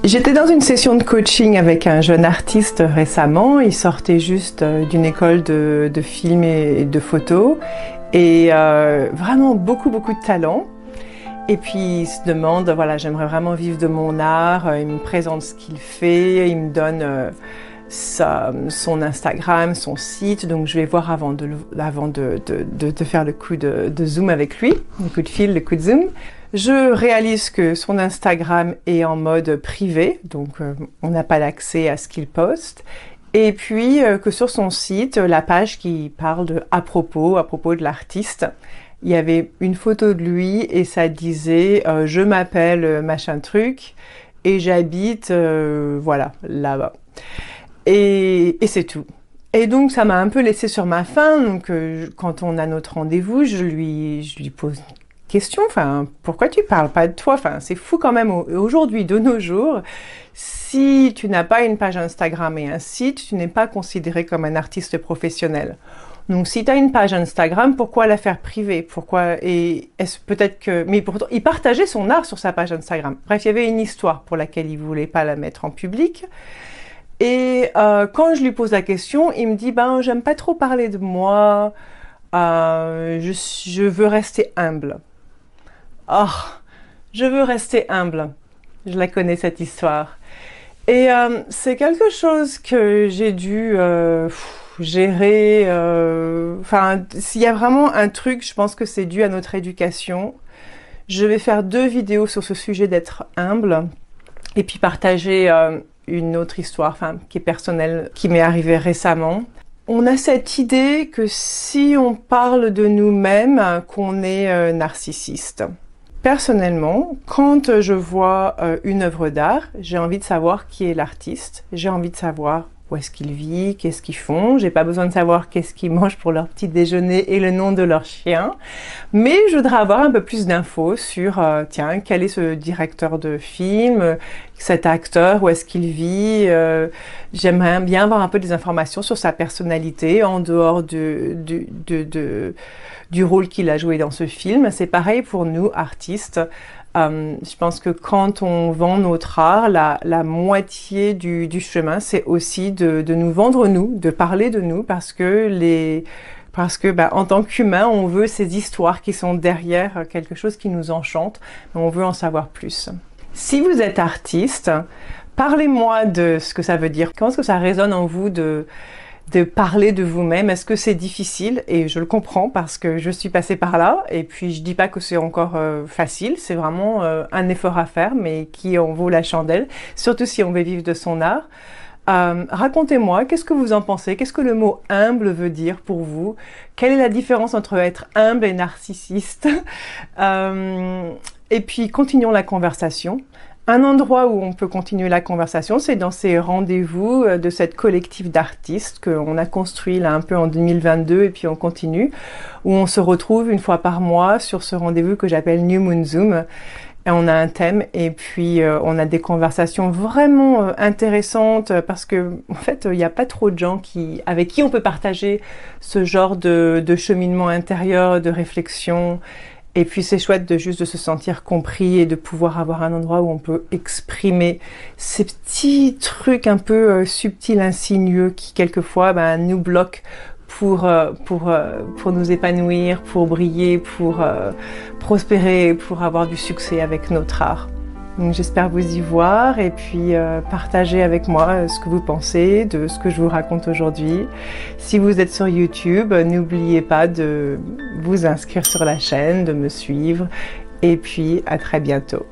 J'étais dans une session de coaching avec un jeune artiste récemment. Il sortait juste d'une école de film et de photo et vraiment beaucoup de talent. Et puis il se demande, voilà, j'aimerais vraiment vivre de mon art. Il me présente ce qu'il fait, il me donne son Instagram, son site. Donc je vais voir avant de faire le coup de zoom avec lui, le coup de fil, le coup de zoom. Je réalise que son Instagram est en mode privé, donc on n'a pas l'accès à ce qu'il poste. Et puis que sur son site, la page qui parle de à propos de l'artiste, il y avait une photo de lui et ça disait je m'appelle machin truc et j'habite voilà là-bas. Et c'est tout. Et donc ça m'a un peu laissé sur ma faim. Donc quand on a notre rendez-vous, je lui pose question, enfin, pourquoi tu parles pas de toi? Enfin, c'est fou quand même aujourd'hui, de nos jours, si tu n'as pas une page Instagram et un site, tu n'es pas considéré comme un artiste professionnel. Donc, si tu as une page Instagram, pourquoi la faire privée? Pourquoi? Et est-ce peut-être que... Mais pourtant, il partageait son art sur sa page Instagram. Bref, il y avait une histoire pour laquelle il voulait pas la mettre en public. Et quand je lui pose la question, il me dit, ben, j'aime pas trop parler de moi, je veux rester humble. Oh, je veux rester humble. Je la connais, cette histoire. Et c'est quelque chose que j'ai dû gérer. Enfin, s'il y a vraiment un truc, je pense que c'est dû à notre éducation. Je vais faire 2 vidéos sur ce sujet d'être humble et puis partager une autre histoire, enfin, qui est personnelle, qui m'est arrivée récemment. On a cette idée que si on parle de nous-mêmes, qu'on est narcissiste. Personnellement, quand je vois une œuvre d'art, j'ai envie de savoir qui est l'artiste, j'ai envie de savoir où est-ce qu'il vit, qu'est-ce qu'ils font, j'ai pas besoin de savoir qu'est-ce qu'ils mangent pour leur petit déjeuner et le nom de leur chien, mais je voudrais avoir un peu plus d'infos sur, tiens, quel est ce directeur de film, cet acteur, où est-ce qu'il vit, j'aimerais bien avoir un peu des informations sur sa personnalité en dehors du rôle qu'il a joué dans ce film. C'est pareil pour nous, artistes. Je pense que quand on vend notre art, la moitié du chemin, c'est aussi de nous vendre nous, de parler de nous, parce que en tant qu'humain, on veut ces histoires qui sont derrière quelque chose qui nous enchante, mais on veut en savoir plus. Si vous êtes artiste, parlez-moi de ce que ça veut dire. Comment est-ce que ça résonne en vous de parler de vous-même? Est-ce que c'est difficile? Et je le comprends parce que je suis passée par là. Et puis, je dis pas que c'est encore facile. C'est vraiment un effort à faire, mais qui en vaut la chandelle. Surtout si on veut vivre de son art. Racontez-moi, qu'est-ce que vous en pensez? Qu'est-ce que le mot humble veut dire pour vous? Quelle est la différence entre être humble et narcissiste? Et puis, continuons la conversation. Un endroit où on peut continuer la conversation, c'est dans ces rendez-vous de cette collectif d'artistes qu'on a construit là un peu en 2022 et puis on continue, où on se retrouve une fois par mois sur ce rendez-vous que j'appelle New Moon Zoom. Et on a un thème et puis on a des conversations vraiment intéressantes parce que en fait il n'y a pas trop de gens avec qui on peut partager ce genre de cheminement intérieur, de réflexion. Et puis c'est chouette de se sentir compris et de pouvoir avoir un endroit où on peut exprimer ces petits trucs un peu subtils, insinueux qui quelquefois nous bloquent pour nous épanouir, pour briller, pour prospérer, pour avoir du succès avec notre art. Donc j'espère vous y voir et puis partager avec moi ce que vous pensez de ce que je vous raconte aujourd'hui. Si vous êtes sur YouTube, n'oubliez pas de vous inscrire sur la chaîne, de me suivre et puis à très bientôt.